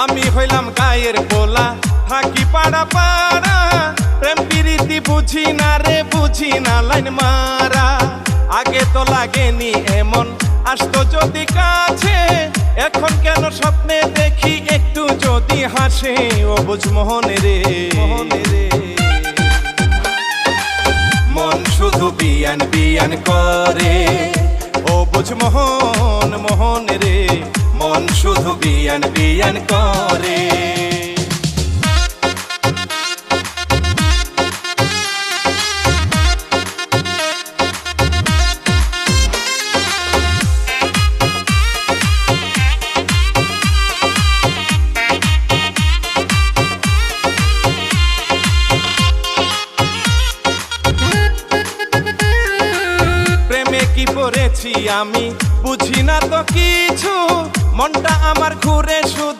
আমি হইলাম গায়ের পোলা, থাকি পাড়া পাড়া, প্রেম প্রীতি বুঝি না রে, বুঝি না লাইন মারা। আগে তো লাগেনি এমন, আসতো যদি কাছে, এখন কেন স্বপ্নে দেখি একটু যদি হাসে। ও বুঝ মোহনে রে, মোহনে রে, মন শুধু বিয়ান বিয়ান করে। ও বুঝ মোহন, মোহন রে, মন শুধু বিয়ান বিয়ান করে। কি পড়েছি আমি বুঝি না তো কিছু, মনটা আমার ঘুরে শুধু